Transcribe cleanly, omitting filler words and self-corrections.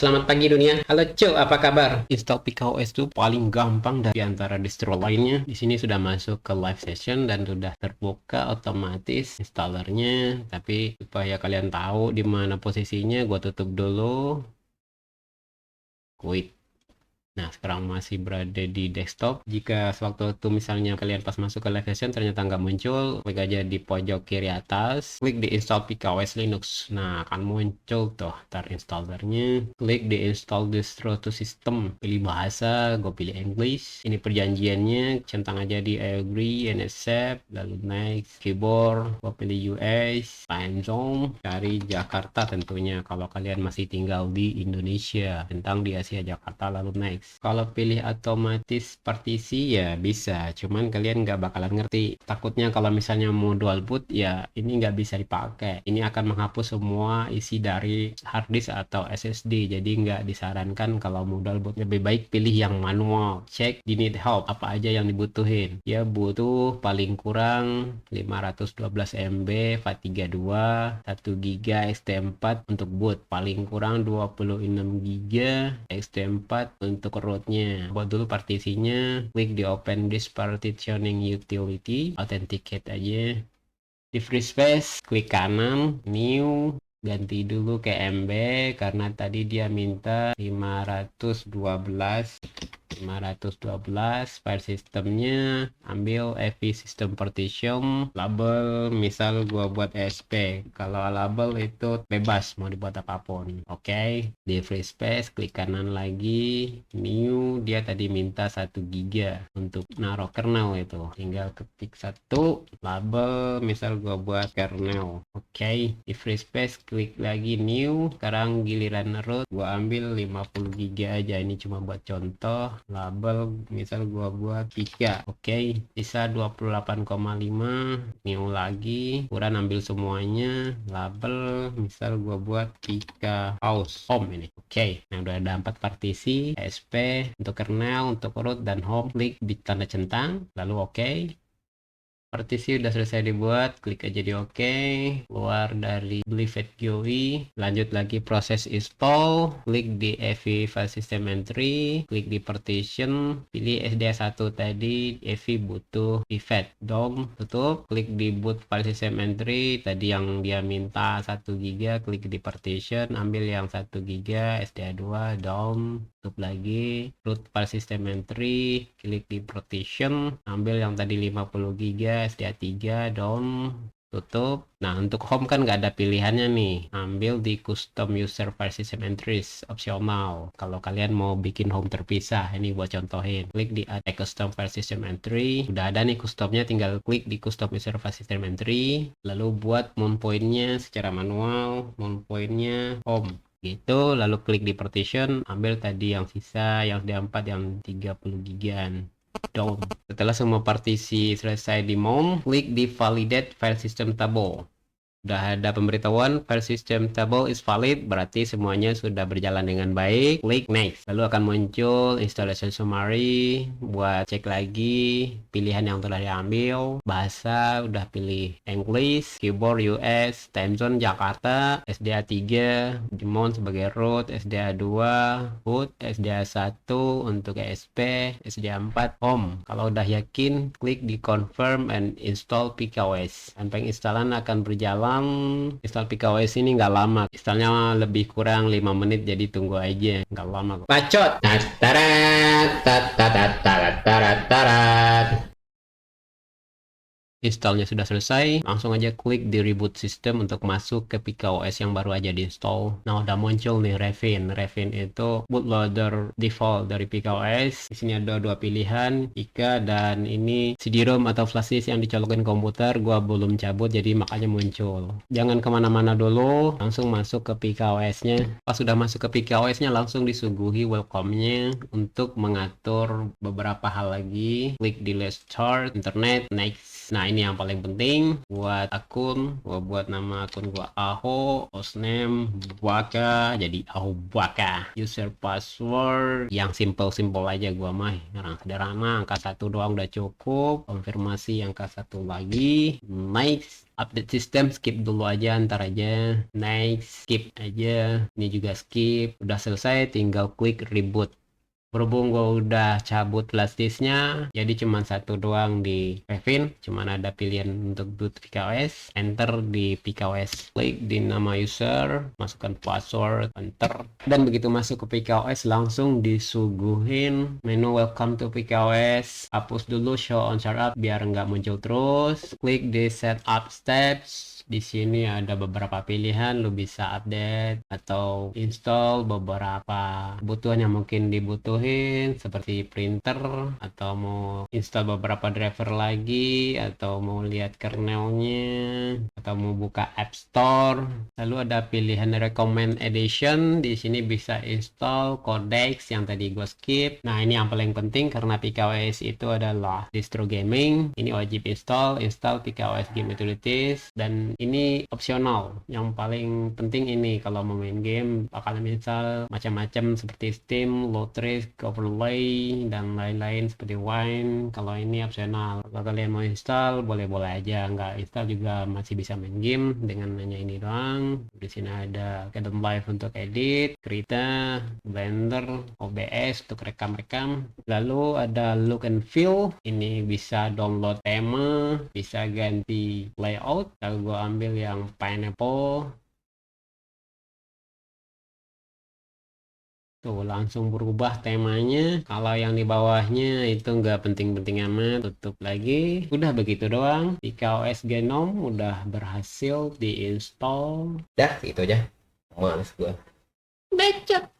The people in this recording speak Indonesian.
Selamat pagi dunia. Halo Cuk, apa kabar? Install PKOS itu paling gampang dari antara distro lainnya. Di sini sudah masuk ke live session dan sudah terbuka otomatis installernya. Tapi supaya kalian tahu di mana posisinya, gua tutup dulu. Quit. Nah, sekarang masih berada di desktop. Jika sewaktu itu misalnya kalian pas masuk ke live session ternyata nggak muncul, klik aja di pojok kiri atas, klik di install PKOS Linux. Nah, akan muncul tuh tar installernya. Klik di install distro to system. Pilih bahasa, gue pilih English. Ini perjanjiannya, centang aja di I agree and accept, lalu next, keyboard, gue pilih US, time zone, cari Jakarta tentunya kalau kalian masih tinggal di Indonesia, centang di Asia Jakarta, lalu next. Kalau pilih otomatis partisi ya bisa, cuman kalian nggak bakalan ngerti. Takutnya kalau misalnya mau dual boot ya ini nggak bisa dipakai. Ini akan menghapus semua isi dari hard disk atau SSD, jadi nggak disarankan kalau mau dual boot. Lebih baik pilih yang manual. Cek di need help apa aja yang dibutuhin. Ya butuh paling kurang 512 MB FAT32, 1 GB ST4 untuk boot, paling kurang 26 GB ST4 untuk rootnya. Buat dulu partisinya, klik di open disk partitioning utility, authenticate aja. Di free space, klik kanan, new, ganti dulu ke MB karena tadi dia minta 512 file sistemnya. Ambil EV system partition, label misal gua buat SP. Kalau label itu bebas mau dibuat apapun. Oke, di free space klik kanan lagi, new, dia tadi minta 1 GB untuk naruh kernel, itu tinggal ketik satu, label misal gua buat kernel. Oke, di free space klik lagi new, sekarang giliran root, gua ambil 50 GB aja, ini cuma buat contoh. Label misal gua buat 3. Oke, sisa 28,5, new lagi, ukuran ambil semuanya, label misal gua buat 3 house home ini. Oke, nah udah ada 4 partisi, SP untuk kernel, untuk root dan home. Klik di tanda centang, lalu oke. Partisi udah selesai dibuat, klik aja di OK, keluar dari Believed GUI, lanjut lagi proses install, klik di EV File System Entry, klik di Partition, pilih SD1 tadi, EV butuh pivot, DOM, tutup, klik di Boot File System Entry, tadi yang dia minta 1 GB, klik di Partition, ambil yang 1 GB, SDA2, DOM, tutup lagi, Root File System Entry, klik di Partition, ambil yang tadi 50 GB, SDA3, DOM, tutup. Nah, untuk home kan nggak ada pilihannya nih. Ambil di custom user file system entries, opsional. Kalau kalian mau bikin home terpisah, ini buat contohin. Klik di add a custom file system entry. Udah ada nih customnya, tinggal klik di custom user file system entry. Lalu buat mount point-nya secara manual, mount point-nya home. Gitu, lalu klik di partition, ambil tadi yang sisa, yang D4 yang 30 gigan. DOM. Setelah semua partisi selesai di mount, klik di validate file system table. Udah ada pemberitahuan file system table is valid, berarti semuanya sudah berjalan dengan baik. Klik next, lalu akan muncul installation summary. Buat cek lagi pilihan yang telah diambil, bahasa udah pilih English, keyboard US, time zone Jakarta, SDA3 di mount sebagai root, SDA2 boot, SDA1 untuk ESP, SDA4 home. Kalau udah yakin, klik di confirm and install PKOS. Sampai instalan akan berjalan. Install PKOS ini nggak lama, installnya lebih kurang 5 menit, jadi tunggu aja, nggak lama kok. Bacot. Tarat, tarat, tarat, tarat, tarat. Installnya sudah selesai, langsung aja klik di reboot system untuk masuk ke PKOS yang baru aja diinstal. Nah, udah muncul nih Revin. Revin itu bootloader default dari PKOS. Di sini ada dua pilihan, IKA dan ini CD-ROM atau flash disk yang dicolokin komputer. Gua belum cabut, jadi makanya muncul. Jangan kemana-mana dulu, langsung masuk ke PKOS-nya. Pas sudah masuk ke PKOS-nya, langsung disuguhi welcome-nya untuk mengatur beberapa hal lagi. Klik di Let's Start Internet, next. Nah, ini yang paling penting buat akun. Gua buat nama akun gua Aho, hostname Baka, jadi Aho Baka. User password yang simple aja, gua mah orang sederhana, angka 1 doang udah cukup. Konfirmasi angka 1 lagi. Next. Update sistem skip dulu aja, ntar aja. Next, skip aja. Ini juga skip. Udah selesai, tinggal klik reboot. Berhubung gue udah cabut flash disknya, jadi cuma satu doang di Revin, cuman ada pilihan untuk boot PKOS, enter di PKOS, klik di nama user, masukkan password, enter, dan begitu masuk ke PKOS langsung disuguhin menu welcome to PKOS. Hapus dulu show on startup biar nggak muncul terus, klik di setup steps. Di sini ada beberapa pilihan, lu bisa update atau install beberapa kebutuhan yang mungkin dibutuhin seperti printer, atau mau install beberapa driver lagi, atau mau lihat kernelnya, atau mau buka App Store. Lalu ada pilihan recommend edition, di sini bisa install codecs yang tadi gue skip. Nah, ini yang paling penting karena PKOS itu adalah distro gaming, ini wajib install PKOS Game Utilities, dan ini opsional. Yang paling penting ini kalau mau main game bakal install macam-macam seperti Steam, Load Risk, Overlay, dan lain-lain seperti Wine. Kalau ini opsional. Kalau kalian mau install boleh-boleh aja, nggak install juga masih bisa main game dengan hanya ini doang. Di sini ada Kingdom Live untuk edit, Krita, Blender, OBS untuk rekam-rekam. Lalu ada Look and Feel, ini bisa download tema, bisa ganti layout. Lalu gue ambil yang pineapple, tuh langsung berubah temanya. Kalau yang di bawahnya itu nggak penting-penting amat, tutup lagi. Udah begitu doang. PKOS Genome udah berhasil diinstal. Dah gitu aja, males gue. Becet.